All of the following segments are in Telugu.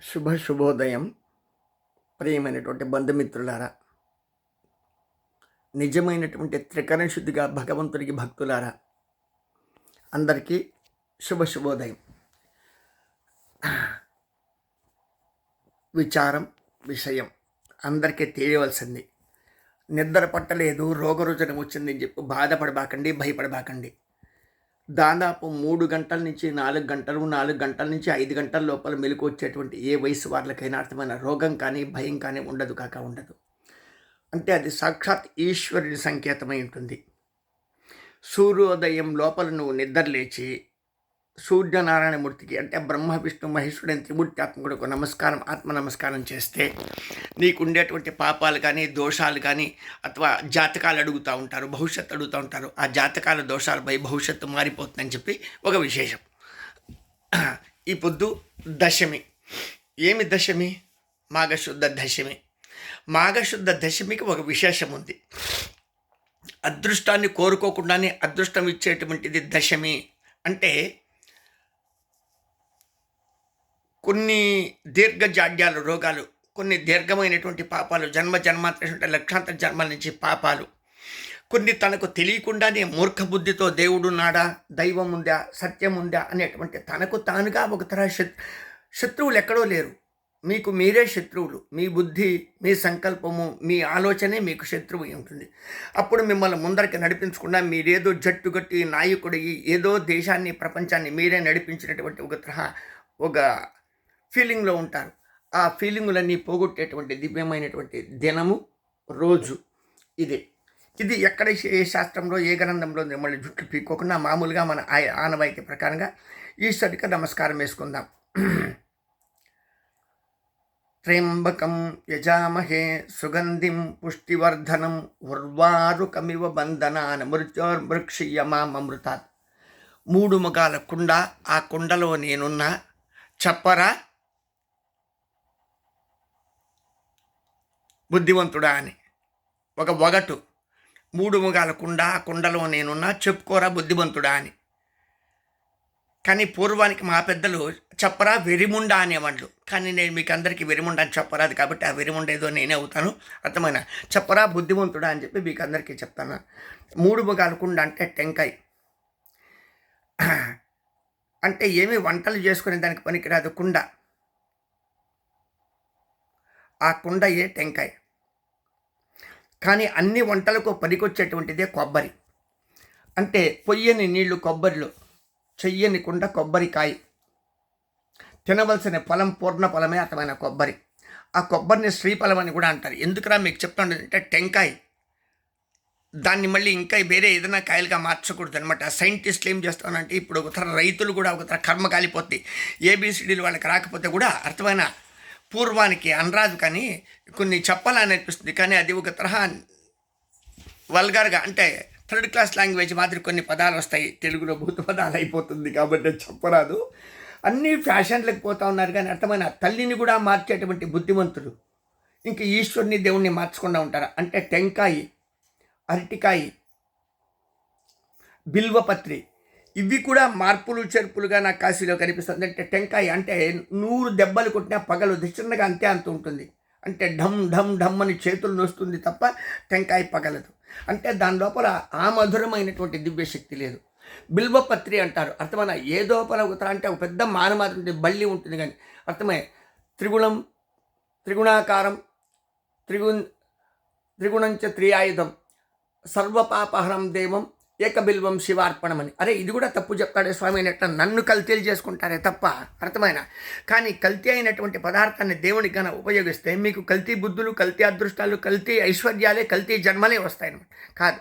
శుభోదయం. ప్రియమైనటువంటి బంధుమిత్రులారా, నిజమైనటువంటి త్రికరణ శుద్ధిగా భగవంతుడికి భక్తులారా, అందరికీ శుభోదయం. విషయం అందరికీ తెలియవలసింది. నిద్ర పట్టలేదు, రోగరుజనం వచ్చిందని చెప్పి బాధపడబాకండి, భయపడబాకండి. దాదాపు 3 గంటల నుంచి 4 గంటలు, 4 గంటల నుంచి 5 గంటల లోపల మెలకు వచ్చేటువంటి ఏ వయసు వాళ్ళకైనా అర్థమైన రోగం కానీ భయం కానీ ఉండదు. అంటే అది సాక్షాత్ ఈశ్వరుడి సంకేతమై ఉంటుంది. సూర్యోదయం లోపల నువ్వు నిద్ర లేచి సూర్యనారాయణమూర్తికి అంటే బ్రహ్మ విష్ణు మహేశ్వరుడైన త్రిమూర్త్యాత్మకుడికి ఆత్మ నమస్కారం చేస్తే నీకు ఉండేటువంటి పాపాలు కానీ దోషాలు కానీ అథవా జాతకాలు అడుగుతూ ఉంటారు, భవిష్యత్తు అడుగుతూ ఉంటారు. ఆ జాతకాల దోషాలపై భవిష్యత్తు మారిపోతుందని చెప్పి ఒక విశేషం. ఈ పొద్దు దశమి. ఏమి దశమి? మాఘశుద్ధ దశమి. మాఘశుద్ధ దశమికి ఒక విశేషం ఉంది. అదృష్టాన్ని కోరుకోకుండానే అదృష్టం ఇచ్చేటువంటిది దశమి. అంటే కొన్ని దీర్ఘజాడ్యాలు రోగాలు, కొన్ని దీర్ఘమైనటువంటి పాపాలు, జన్మాంతర లక్షాంతర జన్మల నుంచి పాపాలు, కొన్ని తనకు తెలియకుండానే మూర్ఖ బుద్ధితో దేవుడున్నాడా, దైవం ఉందా, సత్యం ఉందా అనేటువంటి తనకు తానుగా ఒక తరహా శత్రువులు ఎక్కడో లేరు, మీకు మీరే శత్రువులు. మీ బుద్ధి, మీ సంకల్పము, మీ ఆలోచనే మీకు శత్రువు ఉంటుంది. అప్పుడు మిమ్మల్ని ముందరికి నడిపించకుండా మీరేదో జట్టుగట్టి నాయకుడి ఏదో దేశాన్ని ప్రపంచాన్ని మీరే నడిపించినటువంటి ఒక ఫీలింగ్లో ఉంటారు. ఆ ఫీలింగులన్నీ పోగొట్టేటువంటి దివ్యమైనటువంటి దినము, రోజు ఇది ఎక్కడ ఏ శాస్త్రంలో ఏ గ్రంథంలో మిమ్మల్ని జుట్టు పీక్కోకుండా మామూలుగా మన ఆనవాయితీ ప్రకారంగా ఈశ్వరికి నమస్కారం వేసుకుందాం. త్ర్యంబకం యజామహే సుగంధిం పుష్టివర్ధనం ఉర్వారుకమివ బంధనాన్ మృత్యోర్మృక్షీయమామృతాత్. 3 ముఖాల కుండ, ఆ కుండలో నేనున్నా, చెప్పరా బుద్ధివంతుడా అని. ఒక ఒగటు, 3 ముఖాల కుండ, ఆ కుండలో నేనున్నా, చెప్పుకోరా బుద్ధివంతుడా అని. కానీ పూర్వానికి మా పెద్దలు చెప్పరా వెరిముండ అనేవాళ్ళు. కానీ నేను మీకు అందరికీ వెరిముండ అని చెప్పరాదు కాబట్టి ఆ వెరిముండ ఏదో నేనే అవుతాను. అర్థమైన చెప్పరా బుద్ధివంతుడా అని చెప్పి మీకు అందరికీ చెప్తాను. 3 ముఖాల కుండ అంటే టెంకాయ. అంటే ఏమి వంటలు చేసుకునే దానికి పనికిరాదు కుండ. ఆ కుండ టెంకాయ. కానీ అన్ని వంటలకు పనికొచ్చేటువంటిదే కొబ్బరి. అంటే పొయ్యని నీళ్లు కొబ్బరిలో, చెయ్యని కుండ కొబ్బరికాయ. తినవలసిన ఫలం పూర్ణ ఫలమే అర్థమైన కొబ్బరి. ఆ కొబ్బరిని శ్రీఫలం అని కూడా అంటారు. ఎందుకురా మీకు చెప్తాను అంటే టెంకాయ, దాన్ని మళ్ళీ ఇంకా వేరే ఏదైనా కాయలుగా మార్చకూడదు అనమాట. సైంటిస్టులు ఏం చేస్తానంటే ఇప్పుడు ఒకతర రైతులు కూడా ఒకతర కర్మ కాలిపోతుంది. ఏబిసిడీలు వాళ్ళకి రాకపోతే కూడా అర్థమైన పూర్వానికి అనరాదు కానీ కొన్ని చెప్పాలని అనిపిస్తుంది. కానీ అది ఒక తరహా వల్గర్గా అంటే 3rd క్లాస్ లాంగ్వేజ్ మాదిరి కొన్ని పదాలు వస్తాయి, తెలుగులో భూత పదాలు అయిపోతుంది కాబట్టి చెప్పరాదు. అన్నీ ఫ్యాషన్లకు పోతూ ఉన్నారు కానీ అర్థమైన తల్లిని కూడా మార్చేటువంటి బుద్ధిమంతులు ఇంక ఈశ్వరుని దేవుణ్ణి మార్చకుండా ఉంటారు. అంటే టెంకాయ, అరటికాయ, బిల్వపత్రి, ఇవి కూడా మార్పులు చేర్పులుగా నాకు కాశీలో కనిపిస్తుంది. అంటే టెంకాయ అంటే 100 దెబ్బలు కొట్టినా పగలు చిన్నగా అంత ఉంటుంది. అంటే ఢమ్ ఢమ్ ఢమ్ అని చేతులు నొస్తుంది తప్ప టెంకాయ పగలదు. అంటే దాని లోపల ఆ మధురమైనటువంటి దివ్యశక్తి లేదు. బిల్వపత్రి అంటారు. అర్థమైన ఏదో పలుకుతా అంటే ఒక పెద్ద మానమాత్రం బల్లి ఉంటుంది కానీ అర్థమై త్రిగుణాకారం త్రిగుణంచ త్రియాయుధం సర్వపాపహరం దేవం ఏకబిల్వం శివార్పణం అని. అరే ఇది కూడా తప్పు చెప్తాడే స్వామి అనేట్లా నన్ను కల్తీలు చేసుకుంటారే తప్ప అర్థమైన. కానీ కల్తీ అయినటువంటి పదార్థాన్ని దేవునికి కన్నా ఉపయోగిస్తే మీకు కల్తీ బుద్ధులు, కల్తీ అదృష్టాలు, కల్తీ ఐశ్వర్యాలే, కల్తీ జన్మలే వస్తాయన్నమాట. కాదు,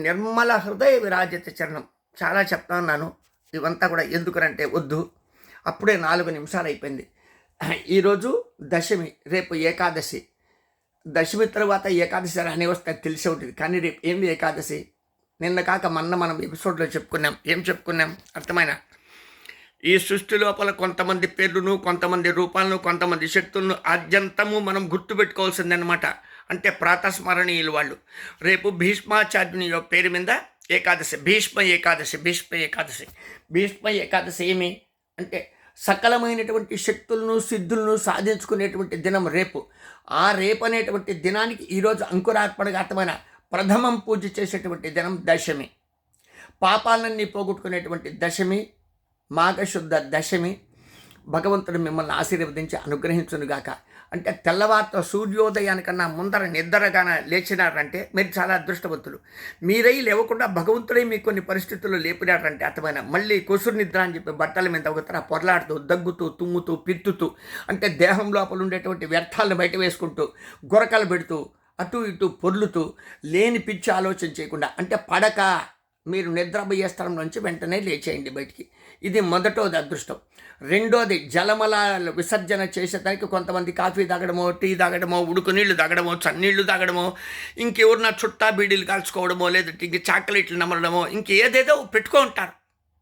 నిర్మల హృదయ విరాజిత చరణం. చాలా చెప్తా ఉన్నాను. ఇవంతా కూడా ఎందుకనంటే వద్దు. అప్పుడే 4 నిమిషాలు అయిపోయింది. ఈరోజు దశమి, రేపు ఏకాదశి. దశమి తర్వాత ఏకాదశి అని వస్తే తెలిసే ఉంటుంది. కానీ రేపు ఏంది ఏకాదశి? నిన్న కాక మనం ఎపిసోడ్లో చెప్పుకున్నాం. ఏం చెప్పుకున్నాం? అర్థమైన ఈ సృష్టి లోపల కొంతమంది పేర్లను, కొంతమంది రూపాలను, కొంతమంది శక్తులను ఆద్యంతము మనం గుర్తుపెట్టుకోవాల్సిందనమాట. అంటే ప్రాతస్మరణీయులు వాళ్ళు. రేపు భీష్మాచార్యుని పేరు మీద ఏకాదశి, భీష్మ ఏకాదశి. భీష్మ ఏకాదశి ఏమి అంటే సకలమైనటువంటి శక్తులను సిద్ధులను సాధించుకునేటువంటి దినం రేపు. ఆ రేపు అనేటువంటి దినానికి ఈరోజు అంకురార్పణగా అర్థమైన ప్రథమం పూజ చేసేటువంటి దినం దశమి. పాపాలన్నీ పోగొట్టుకునేటువంటి దశమి, మాఘశుద్ధ దశమి. భగవంతుడు మిమ్మల్ని ఆశీర్వదించి అనుగ్రహించునుగాక. అంటే తెల్లవారితో సూర్యోదయానికన్నా ముందర నిద్రగాన లేచినారంటే మీరు చాలా అదృష్టవంతులు. మీరై లేవకుండా భగవంతుడే మీకు కొన్ని పరిస్థితుల్లో లేపినారంటే అర్థమైన మళ్ళీ కొసురు నిద్ర అని చెప్పి బట్టల మీద ఒకతర పొరలాడుతూ దగ్గుతూ తుమ్ముతూ పిత్తుతూ, అంటే దేహం లోపల ఉండేటువంటి వ్యర్థాలను బయట వేసుకుంటూ గొరకలు పెడుతూ అటు ఇటు పొర్లుతూ లేని పిచ్చి ఆలోచన చేయకుండా, అంటే పడక మీరు నిద్రపోయే స్థలం నుంచి వెంటనే లేచేయండి బయటికి. ఇది మొదటోది అదృష్టం. రెండోది జలమలాలు విసర్జన చేసేదానికి కొంతమంది కాఫీ తాగడమో, టీ తాగడమో, ఉడుకు నీళ్లు తాగడమో, చన్నీళ్లు తాగడమో, ఇంకెవరన్నా చుట్టా బీడీలు కాల్చుకోవడమో, లేదంటే ఇంక చాక్లెట్లు నమ్మడమో, ఇంకేదేదో పెట్టుకో ఉంటారు.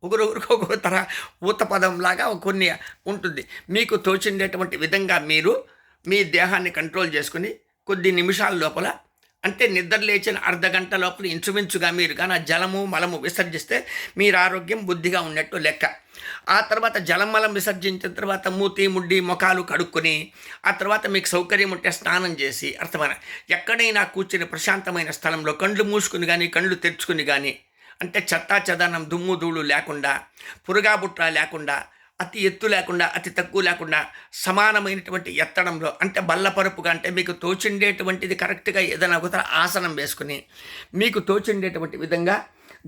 ఒకరు తర ఊత పదంలాగా కొన్ని ఉంటుంది. మీకు తోచిండేటువంటి విధంగా మీరు మీ దేహాన్ని కంట్రోల్ చేసుకుని కొద్ది నిమిషాల లోపల, అంటే నిద్ర లేచిన అర్ధగంట లోపల ఇంచుమించుగా మీరు కానీ ఆ జలము మలము విసర్జిస్తే మీరు ఆరోగ్యం బుద్ధిగా ఉన్నట్టు లెక్క. ఆ తర్వాత జలం మలం విసర్జించిన తర్వాత మూతి ముడ్డి ముఖాలు కడుక్కొని, ఆ తర్వాత మీకు సౌకర్యం ఉంటే స్నానం చేసి, అర్థమైన ఎక్కడైనా కూర్చుని ప్రశాంతమైన స్థలంలో కళ్ళు మూసుకుని కానీ కళ్ళు తెరుచుకుని కానీ, అంటే చెత్తా చెదానం దుమ్ము ధూళు లేకుండా, పురుగా బుట్ర లేకుండా, అతి ఎత్తు లేకుండా అతి తక్కువ లేకుండా సమానమైనటువంటి ఎత్తడంలో, అంటే బల్లపరుపుగా, అంటే మీకు తోచిండేటువంటిది కరెక్ట్గా ఏదైనా ఒక ఆసనం వేసుకుని మీకు తోచిండేటువంటి విధంగా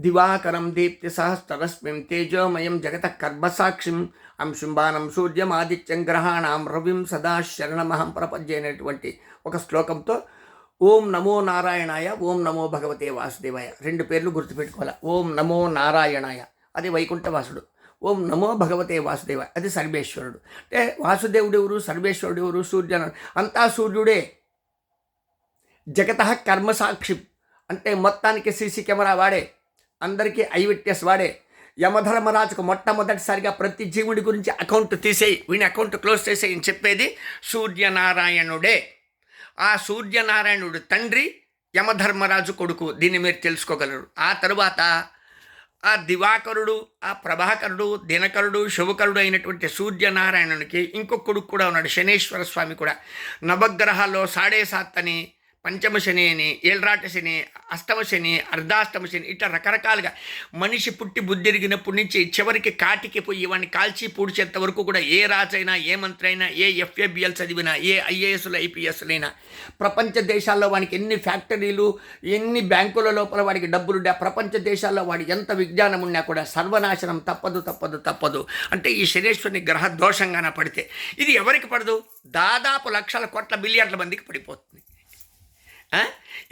దివాకరం దీప్తి సహస్రరశ్మిం తేజోమయం జగత కర్మసాక్షిం అంశుంబానం సూర్యం ఆదిత్యం గ్రహాణం రవిం సదా శరణమహం ప్రపంచ అనేటువంటి ఒక శ్లోకంతో ఓం నమో నారాయణాయ, ఓం నమో భగవతే వాసుదేవాయ 2 పేర్లు గుర్తుపెట్టుకోవాలి. ఓం నమో నారాయణాయ అది వైకుంఠవాసుడు, ఓం నమో భగవతే వాసుదేవాయ అది సర్వేశ్వరుడు. అంటే వాసుదేవుడు ఎవరు, సర్వేశ్వరుడు ఎవరు, సూర్యను అంతా సూర్యుడే. జగత కర్మసాక్షి అంటే మొత్తానికి సీసీ కెమెరా వాడే, అందరికీ ఐ విట్నెస్ వాడే. యమధర్మరాజుకు మొట్టమొదటిసారిగా ప్రతి జీవుడి గురించి అకౌంట్ తీసేయి, వీని అకౌంట్ క్లోజ్ చేసేయి అని చెప్పేది సూర్యనారాయణుడే. ఆ సూర్యనారాయణుడు తండ్రి యమధర్మరాజు కొడుకు, దీన్ని మీరు తెలుసుకోగలరు. ఆ తరువాత ఆ దివాకరుడు, ఆ ప్రభాకరుడు, దినకరుడు, శుభకరుడు అయినటువంటి సూర్యనారాయణునికి ఇంకొక కొడుకు కూడా ఉన్నాడు, శనేశ్వర స్వామి కూడా. నవగ్రహాల్లో 7.5 అని, పంచమ శని అని, ఏళ్రాట శని, అష్టమ శని, అర్ధాష్టమ శని, ఇట్లా రకరకాలుగా మనిషి పుట్టి బుద్ధిరిగినప్పటి నుంచి చివరికి కాటికి పోయి వాడిని కాల్చి పూడ్చేంత వరకు కూడా ఏ రాజైనా, ఏ మంత్రి అయినా, ఏ ఎఫ్ఏబిఎల్ చదివినా, ఏ ఐఏఎస్లు ఐపీఎస్లైనా, ప్రపంచ దేశాల్లో వాడికి ఎన్ని ఫ్యాక్టరీలు, ఎన్ని బ్యాంకుల లోపల వాడికి డబ్బులుండే, ప్రపంచ దేశాల్లో వాడి ఎంత విజ్ఞానం ఉన్నా కూడా సర్వనాశనం తప్పదు. అంటే ఈ శనేశ్వరుని గ్రహ దోషంగాన పడితే ఇది ఎవరికి పడదు? దాదాపు లక్షల కోట్ల బిలియన్ల మందికి పడిపోతుంది.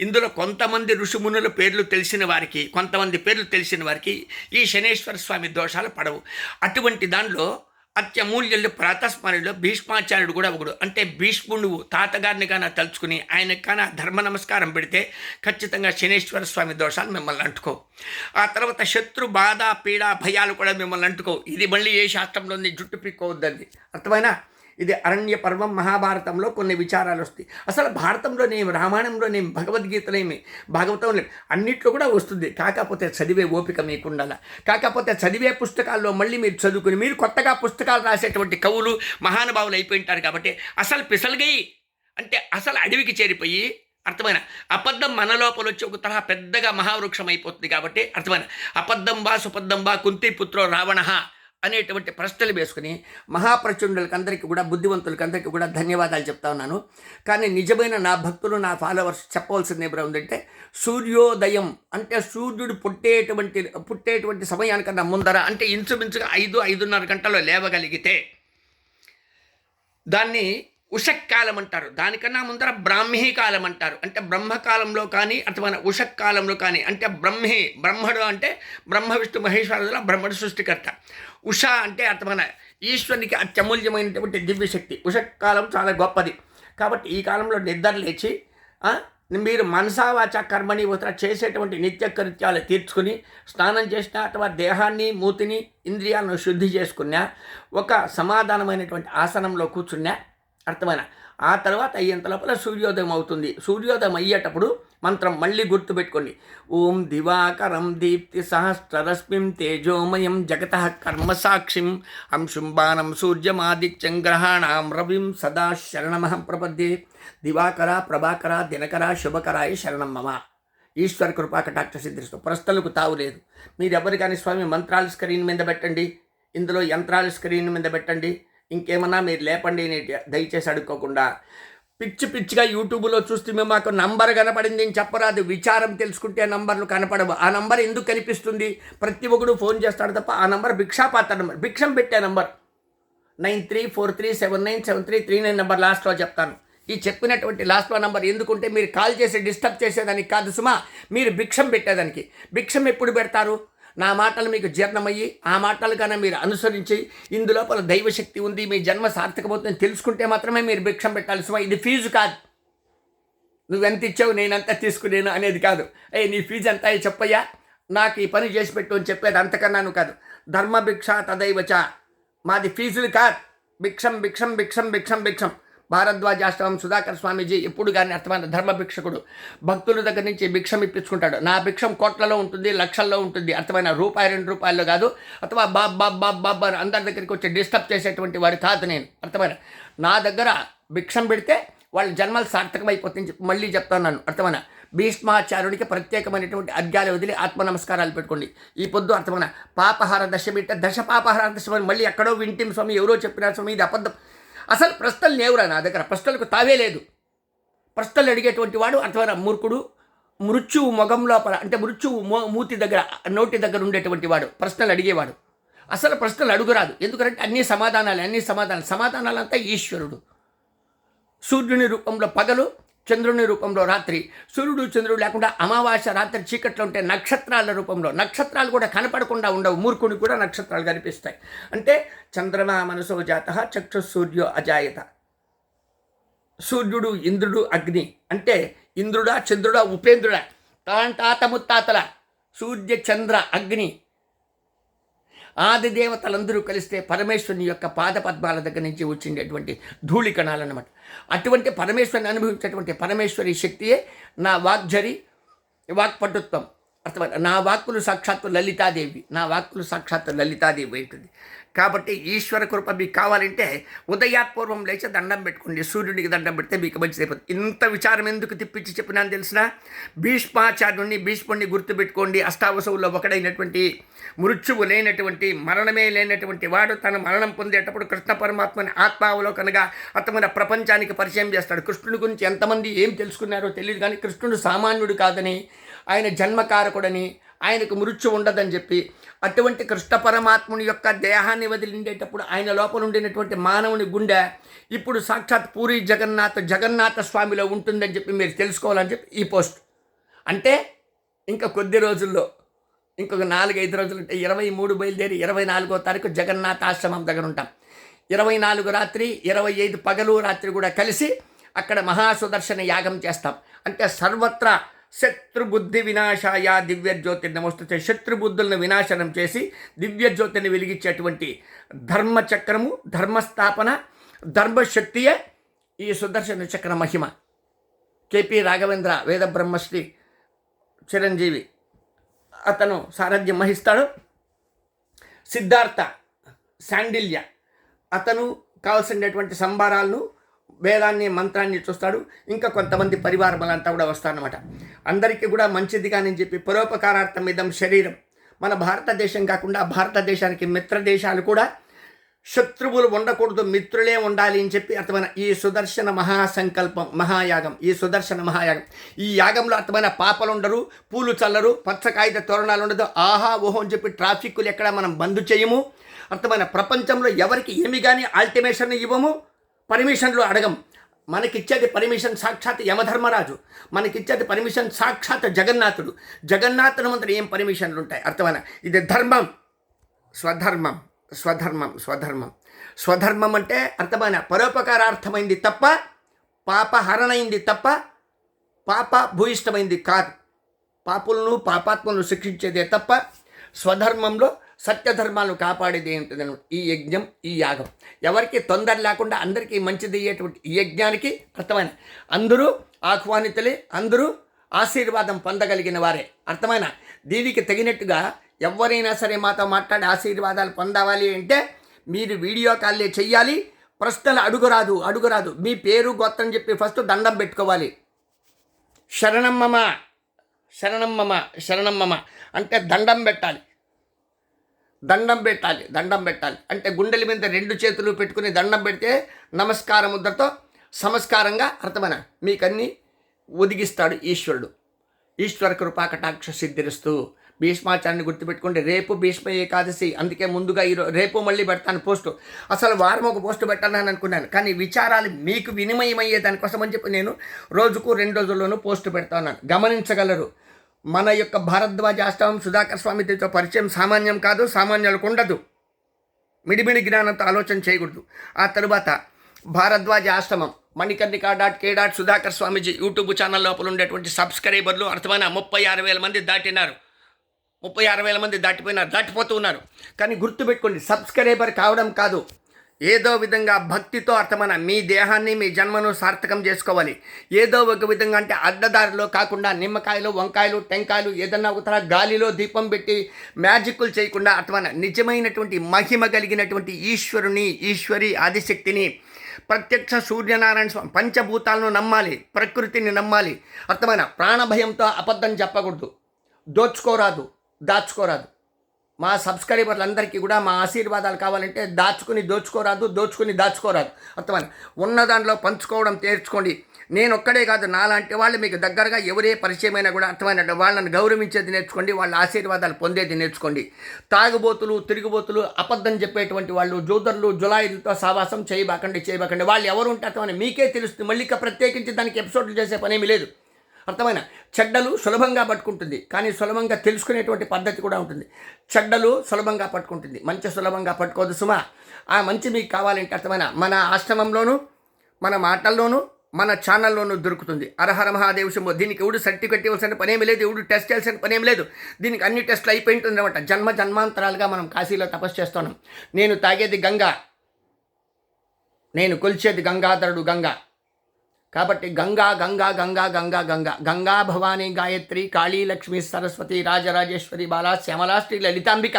ఇందులో కొంతమంది ఋషిమునుల పేర్లు తెలిసిన వారికి, కొంతమంది పేర్లు తెలిసిన వారికి ఈ శనేశ్వర స్వామి దోషాలు పడవు. అటువంటి దానిలో అత్యమూల్యులు ప్రాతస్మరణలో భీష్మాచార్యుడు కూడా ఒకడు. అంటే భీష్ముడు తాతగారిని కానీ తలుచుకుని ఆయనకు కానీ ధర్మ నమస్కారం పెడితే ఖచ్చితంగా శనేశ్వర స్వామి దోషాలు మిమ్మల్ని అంటుకో. ఆ తర్వాత శత్రు బాధ పీడ భయాలు కూడా మిమ్మల్ని అంటుకో. ఇది మళ్ళీ ఏ శాస్త్రంలో జుట్టు పిక్కోవద్దండి, అర్థమైనా? ఇది అరణ్య పర్వం మహాభారతంలో కొన్ని విచారాలు వస్తాయి. అసలు భారతంలోనేమి, రామాయణంలోనేమి, భగవద్గీతలేమి, భాగవతంలో అన్నిట్లో కూడా వస్తుంది. కాకపోతే చదివే ఓపిక మీకు ఉండాలి. కాకపోతే చదివే పుస్తకాల్లో మళ్ళీ మీరు చదువుకుని మీరు కొత్తగా పుస్తకాలు రాసేటువంటి కవులు మహానుభావులు అయిపోయింటారు. కాబట్టి అసలు పిసల్గై అంటే అసలు అడవికి చేరిపోయి, అర్థమైన అబద్ధం మన లోపల వచ్చి ఒక తరహా పెద్దగా మహావృక్షం అయిపోతుంది. కాబట్టి అర్థమైన అబద్ధం వా సుబద్ధం వా కుంతిపుత్రో రావణ అనేటువంటి ప్రశ్నలు వేసుకుని మహాప్రచండులకి అందరికీ కూడా, బుద్ధివంతులకి అందరికీ కూడా ధన్యవాదాలు చెప్తా ఉన్నాను. కానీ నిజమైన నా భక్తులు, నా ఫాలోవర్స్ చెప్పవలసింది ఏమైనా ఉందంటే, సూర్యోదయం అంటే సూర్యుడు పుట్టేటువంటి సమయానికన్నా ముందర, అంటే ఇంచుమించుగా 5-5:30 గంటల్లో లేవగలిగితే దాన్ని ఉషక్కాలం అంటారు. దానికన్నా ముందర బ్రాహ్మీ కాలం అంటారు. అంటే బ్రహ్మకాలంలో కానీ అథవా ఉషక్కాలంలో కానీ, అంటే బ్రహ్మడు అంటే బ్రహ్మ విష్ణు మహేశ్వరుల బ్రహ్మడు సృష్టికర్త. ఉష అంటే అర్థమైన ఈశ్వరునికి అత్యమూల్యమైనటువంటి దివ్యశక్తి. ఉషక్కాలం చాలా గొప్పది. కాబట్టి ఈ కాలంలో నిద్ర లేచి మీరు మనసావాచ కర్మని చేసేటువంటి నిత్యకృత్యాలు తీర్చుకుని స్నానం చేసినా, అథవా దేహాన్ని మూతిని ఇంద్రియాలను శుద్ధి చేసుకున్నా, ఒక సమాధానమైనటువంటి ఆసనంలో కూర్చున్నా, అర్థమైన ఆ తర్వాత అయ్యేంత లోపల సూర్యోదయం అవుతుంది. సూర్యోదయం అయ్యేటప్పుడు మంత్రం మళ్ళీ గుర్తుపెట్టుకోండి. ఓం దివాకరం దీప్తి సహస్రరశ్మిం తేజోమయం జగతః కర్మసాక్షిం అంశుంబానం సూర్యమాదిత్యం గ్రహాణాం రవిం సదా శరణమహం ప్రపద్యే. దివాకర ప్రభాకర దినకర శుభకరాయ శరణం మమ. ఈశ్వర కృపా కటాక్ష సిద్ధిస్తూ ప్రశ్నలకు తావులేదు. మీరెవరు కానీ స్వామి మంత్రాలు స్క్రీన్ మీద పెట్టండి, ఇందులో యంత్రాలు స్క్రీన్ మీద పెట్టండి, ఇంకేమన్నా మీరు లేపండి అని దయచేసి అడుక్కోకుండా పిచ్చి పిచ్చిగా యూట్యూబ్లో చూస్తే మేము మాకు నంబర్ కనపడింది అని చెప్పరాదు. విచారం తెలుసుకుంటే నంబర్లు కనపడవు. ఆ నంబర్ ఎందుకు కనిపిస్తుంది? ప్రతి ఒక్కడు ఫోన్ చేస్తాడు తప్ప ఆ నంబర్ భిక్షాపాత్ర నంబర్, భిక్షం పెట్టే నంబర్ 9343797339 నెంబర్ లాస్ట్లో చెప్తాను. ఈ చెప్పినటువంటి లాస్ట్లో నంబర్ ఎందుకుంటే మీరు కాల్ చేసి డిస్టర్బ్ చేసేదానికి కాదు సుమా, మీరు భిక్షం పెట్టేదానికి. భిక్షం ఎప్పుడు పెడతారు? నా మాటలు మీకు జీర్ణమయ్యి ఆ మాటలు కన్నా మీరు అనుసరించి ఇందులోపల దైవశక్తి ఉంది, మీ జన్మ సార్థకమవుతుందని తెలుసుకుంటే మాత్రమే మీరు భిక్షం పెట్టాలి సుమా. ఇది ఫీజు కాదు. నువ్వెంత ఇచ్చావు నేనంతా తీసుకునేను అనేది కాదు. నీ ఫీజు ఎంత చెప్పయ్యా, నాకు ఈ పని చేసి పెట్టు అని చెప్పేది అంతకన్నాను కాదు. ధర్మభిక్ష తదైవచ. మాది ఫీజులు కాదు. భిక్షం భిక్షం భిక్షం భిక్షం భిక్షం. భారద్వాజాశ్రమం సుధాకర్ స్వామీజీ ఎప్పుడు కానీ అర్థమైన ధర్మభిక్షకుడు. భక్తుల దగ్గర నుంచి భిక్షం ఇప్పించుకుంటాడు. నా భిక్షం కోట్లలో ఉంటుంది, లక్షల్లో ఉంటుంది. అర్థమైన రూపాయి 2 రూపాయల్లో కాదు. అథవా బాబ్ అని అందరి దగ్గరికి వచ్చి డిస్టర్బ్ చేసేటువంటి వాడు కాదు నేను. అర్థమైన నా దగ్గర భిక్షం పెడితే వాళ్ళ జన్మలు సార్థకమైపోతుంది. మళ్ళీ చెప్తాను. అర్థమైన భీష్మాచార్యుడికి ప్రత్యేకమైనటువంటి అర్ఘ్యాలు వదిలి ఆత్మ నమస్కారాలు పెట్టుకోండి. ఈ పొద్దు అర్థమైన పాపహార దశమి దశ పాపహార దశమి మళ్ళీ ఎక్కడో వింటిం స్వామి, ఎవరో చెప్పినారు స్వామి, ఇది అబద్ధం. అసలు ప్రశ్నలు లేవురా నా దగ్గర. ప్రశ్నలకు తావే లేదు. ప్రశ్నలు అడిగేటువంటి వాడు అర్థమైన మూర్ఖుడు. మృత్యువు మొగం లోపల అంటే మృత్యువు మూతి దగ్గర నోటి దగ్గర ఉండేటువంటి వాడు ప్రశ్నలు అడిగేవాడు. అసలు ప్రశ్నలు అడుగురాదు. ఎందుకంటే అన్ని సమాధానాలంతా ఈశ్వరుడు. సూర్యుని రూపంలో పగలు, చంద్రుని రూపంలో రాత్రి. సూర్యుడు చంద్రుడు లేకుండా అమావాస్య రాత్రి చీకట్లో ఉంటే నక్షత్రాల రూపంలో. నక్షత్రాలు కూడా కనపడకుండా ఉండవు. మూర్ఖుని కూడా నక్షత్రాలు కనిపిస్తాయి. అంటే చంద్రమా మనసో జాత చక్షు సూర్యో అజాయత. సూర్యుడు ఇంద్రుడు అగ్ని. అంటే ఇంద్రుడా చంద్రుడా ఉపేంద్రుడా తాత ముత్తాతల సూర్య చంద్ర అగ్ని ఆది దేవతలందరూ కలిస్తే పరమేశ్వరుని యొక్క పాదపద్మాల దగ్గర నుంచి వచ్చిండేటువంటి ధూళి కణాలు అన్నమాట. అటువంటి పరమేశ్వరుని అనుభవించేటువంటి పరమేశ్వరి శక్తియే నా వాగ్జరి, వాక్పటుత్వం. అర్థమైంది. నా వాక్కులు సాక్షాత్తు లలితాదేవి. ఉంటుంది. కాబట్టి ఈశ్వర కృప మీకు కావాలంటే ఉదయాత్పూర్వం లేచి దండం పెట్టుకోండి. సూర్యుడికి దండం పెడితే మీకు మంచిది అయిపోతుంది. ఇంత విచారం ఎందుకు తిప్పించి చెప్పినాను తెలిసిన? భీష్ముడిని గుర్తుపెట్టుకోండి. అష్టావసవుల్లో ఒకడైనటువంటి మృత్యువు లేనటువంటి మరణమే లేనటువంటి వాడు తన మరణం పొందేటప్పుడు కృష్ణ పరమాత్మని ఆత్మావలోకనగా అతమైన ప్రపంచానికి పరిచయం చేస్తాడు. కృష్ణుడి గురించి ఎంతమంది ఏం తెలుసుకున్నారో తెలియదు, కానీ కృష్ణుడు సామాన్యుడు కాదని, ఆయన జన్మకారకుడని, ఆయనకు మృత్యు ఉండదని చెప్పి అటువంటి కృష్ణ పరమాత్ముని యొక్క దేహాన్ని వదిలిండేటప్పుడు ఆయన లోపల ఉండినటువంటి మానవుని గుండె ఇప్పుడు సాక్షాత్ పూరి జగన్నాథ స్వామిలో ఉంటుందని చెప్పి మీరు తెలుసుకోవాలని చెప్పి ఈ పోస్ట్. అంటే ఇంకా కొద్ది రోజుల్లో, ఇంకొక 4-5 రోజులు ఉంటే 23 బయలుదేరి 24వ తారీఖు జగన్నాథ ఆశ్రమం దగ్గర ఉంటాం. 24 రాత్రి 25 పగలు రాత్రి కూడా కలిసి అక్కడ మహాసుదర్శన యాగం చేస్తాం. అంటే సర్వత్రా శత్రుబుద్ధి వినాశాయ దివ్యజ్యోతి నమోస్తుతే. శత్రుబుద్ధులను వినాశనం చేసి దివ్యజ్యోతిని వెలిగించేటువంటి ధర్మచక్రము, ధర్మస్థాపన, ధర్మశక్తియే ఈ సుదర్శన చక్ర మహిమ. కేపీ రాఘవేంద్ర వేద బ్రహ్మశ్రీ చిరంజీవి అతను సారథ్యం వహిస్తాడు. సిద్ధార్థ శాండిల్య అతను కావాల్సినటువంటి సంభారాలను, వేదాన్ని, మంత్రాన్ని చూస్తాడు. ఇంకా కొంతమంది పరివారములంతా కూడా వస్తారన్నమాట. అందరికీ కూడా మంచిదిగా నేను చెప్పి పరోపకారార్థం ఇదం శరీరం. మన భారతదేశం కాకుండా భారతదేశానికి మిత్ర దేశాలు కూడా శత్రువులు ఉండకూడదు, మిత్రులే ఉండాలి అని చెప్పి అర్థమైన ఈ సుదర్శన మహాసంకల్పం, మహాయాగం. ఈ సుదర్శన మహాయాగం, ఈ యాగంలో అర్థమైన పాపలు ఉండరు, పూలు చల్లరు, పచ్చకాగిత తోరణాలు ఉండదు, ఆహా ఓహో అని చెప్పి ట్రాఫిక్లు ఎక్కడ మనం బంద్ చేయము. అర్థమైన ప్రపంచంలో ఎవరికి ఏమి కానీ ఆల్టిమేషన్ ఇవ్వము, పర్మిషన్లు అడగం. మనకిచ్చేది పర్మిషన్ సాక్షాత్ యమధర్మరాజు, మనకిచ్చేది పర్మిషన్ సాక్షాత్ జగన్నాథుడు. జగన్నాథుని ముందర ఏం పర్మిషన్లు ఉంటాయి? అర్థమైన ఇది ధర్మం, స్వధర్మం, స్వధర్మం, స్వధర్మం. స్వధర్మం అంటే అర్థమైన పరోపకారార్థమైంది తప్ప, పాపహరణమైంది తప్ప, పాప భూయిష్టమైంది కాదు. పాపులను పాపాత్మలను శిక్షించేదే తప్ప స్వధర్మంలో సత్యధర్మాలను కాపాడేది ఏంటిది? ఈ యజ్ఞం, ఈ యాగం. ఎవరికి తొందర లేకుండా అందరికీ మంచిది అయ్యేటువంటి ఈ యజ్ఞానికి అర్థమైన అందరూ ఆహ్వానితులే, అందరూ ఆశీర్వాదం పొందగలిగిన వారే. అర్థమైన దీనికి తగినట్టుగా ఎవరైనా సరే మాతో మాట్లాడి ఆశీర్వాదాలు పొందవాలి అంటే మీరు వీడియో కాల్లే చెయ్యాలి. ప్రశ్నలు అడుగురాదు. మీ పేరు గొత్తం చెప్పి ఫస్ట్ దండం పెట్టుకోవాలి. శరణమ్మమ్మ అంటే దండం పెట్టాలి. అంటే గుండెల మీద 2 చేతులు పెట్టుకుని దండం పెడితే నమస్కార ముద్రతో సంస్కారంగా అర్థమైన మీకన్నీ ఒదిగిస్తాడు ఈశ్వరుడు. ఈశ్వర కృపా కటాక్ష సిద్ధిరిస్తూ భీష్మాచార్యని గుర్తుపెట్టుకోండి. రేపు భీష్మ ఏకాదశి, అందుకే ముందుగా రేపు మళ్ళీ పెడతాను పోస్టు. అసలు వారం ఒక పోస్టు పెట్టాలని అనుకున్నాను, కానీ విచారాలు మీకు వినిమయమయ్యే దానికోసం అని చెప్పి నేను రోజుకు 2 రోజుల్లోనూ పోస్టు పెడతాను. గమనించగలరు. మన యొక్క భారద్వాజ అష్టమం సుధాకర్ స్వామితో పరిచయం సామాన్యం కాదు, సామాన్యులకు ఉండదు. మిడిమిడి జ్ఞానంతో ఆలోచన చేయకూడదు. ఆ తరువాత భారద్వాజ ఆశ్రమం మణికర్ణిక.k. సుధాకర్ స్వామీజీ యూట్యూబ్ ఛానల్ లోపల ఉండేటువంటి సబ్స్క్రైబర్లు అర్థమైన 36,000 మంది దాటినారు. 36,000 మంది దాటిపోతూ ఉన్నారు. కానీ గుర్తుపెట్టుకోండి, సబ్స్క్రైబర్ కావడం కాదు, ఏదో విధంగా భక్తితో అర్థమైన మీ దేహాన్ని మీ జన్మను సార్థకం చేసుకోవాలి. ఏదో ఒక విధంగా అంటే అడ్డదారిలో కాకుండా నిమ్మకాయలు, వంకాయలు, టెంకాయలు ఏదన్నా ఒక గాలిలో దీపం పెట్టి మ్యాజిక్లు చేయకుండా అర్థమైన నిజమైనటువంటి మహిమ కలిగినటువంటి ఈశ్వరి ఆదిశక్తిని, ప్రత్యక్ష సూర్యనారాయణ స్వామి పంచభూతాలను నమ్మాలి, ప్రకృతిని నమ్మాలి. అర్థమైన ప్రాణభయంతో అబద్ధం చెప్పకూడదు, దాచుకోరాదు. మా సబ్స్క్రైబర్లందరికీ కూడా మా ఆశీర్వాదాలు కావాలంటే దోచుకుని దాచుకోరాదు. అర్థమైన ఉన్న దాంట్లో పంచుకోవడం నేర్చుకోండి. నేను ఒక్కడే కాదు, నాలాంటి వాళ్ళు మీకు దగ్గరగా ఎవరే పరిచయమైనా కూడా అర్థమైన వాళ్ళని గౌరవించేది నేర్చుకోండి, వాళ్ళ ఆశీర్వాదాలు పొందేది నేర్చుకోండి. తాగుబోతులు, తిరుగుబోతులు, అబద్ధం చెప్పేటువంటి వాళ్ళు, జూదర్లు, జులాయిలతో సావాసం చేయబాకండి. వాళ్ళు ఎవరు ఉంటే అర్థమైన మీకే తెలుస్తుంది. మళ్ళీ ప్రత్యేకించి దానికి ఎపిసోడ్లు చేసే పనేమి లేదు. అర్థమైన చెడ్డలు సులభంగా పట్టుకుంటుంది, కానీ సులభంగా తెలుసుకునేటువంటి పద్ధతి కూడా ఉంటుంది. చెడ్డలు సులభంగా పట్టుకుంటుంది, మంచి సులభంగా పట్టుకోదు సుమా. ఆ మంచి మీకు కావాలంటే అర్థమైన మన ఆశ్రమంలోనూ, మన మాటల్లోనూ, మన ఛానల్లోనూ దొరుకుతుంది. హరహర మహాదేవ శంభో. దీనికి ఎవడు సర్టిఫికెట్ ఇవ్వాల్సిన పనేమి లేదు, ఎవడు టెస్ట్ చేయాల్సిన పనేమి లేదు. దీనికి అన్ని టెస్టులు అయిపోయింటుంది అనమాట. జన్మాంతరాలుగా మనం కాశీలో తపస్సు చేస్తున్నాం. నేను తాగేది గంగా, నేను కొలిచేది గంగాధరుడు గంగా. కాబట్టి గంగా భవానీ గాయత్రి కాళీ లక్ష్మీ సరస్వతి రాజరాజేశ్వరి బాలా శ్యామలా శ్రీ లలితాంబిక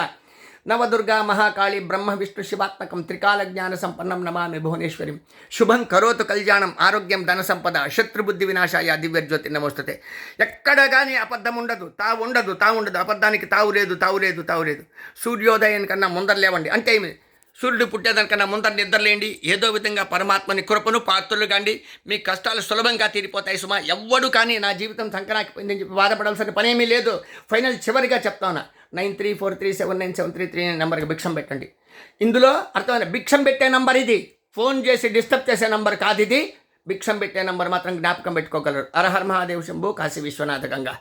నవదుర్గా మహాకాళి బ్రహ్మ విష్ణు శివాత్మకం త్రికాల జ్ఞాన సంపన్నం నమామి భువనేశ్వరి. శుభం కరోతు కళ్యాణం ఆరోగ్యం ధన సంపద శత్రుబుద్ధి వినాశాయ దివ్యజ్యోతి నమోస్తుతే. ఎక్కడ కానీ అబద్ధం ఉండదు, తావు ఉండదు. అబద్ధానికి తావు లేదు. సూర్యోదయం కన్నా ముందర లేవండి. అంటే సూర్యుడు పుట్టేదానికన్నా ముందర నిద్రలేండి. ఏదో విధంగా పరమాత్మని కృపను పాత్రలు కండి, మీ కష్టాలు సులభంగా తీరిపోతాయి సుమా. ఎవ్వడు కానీ నా జీవితం సంకరాకిపోయిందని చెప్పి బాధపడాల్సిన పనేమీ లేదు. ఫైనల్ చివరిగా చెప్తాను, 9343799733 నెంబర్కి భిక్షం పెట్టండి. ఇందులో అర్థమైన భిక్షం పెట్టే నంబర్ ఇది, ఫోన్ చేసి డిస్టర్బ్ చేసే నంబర్ కాదు ఇది. భిక్షం పెట్టే నంబర్ మాత్రం జ్ఞాపకం పెట్టుకోగలరు. హరహర మహాదేవ శంభో. కాశీ విశ్వనాథ గంగా.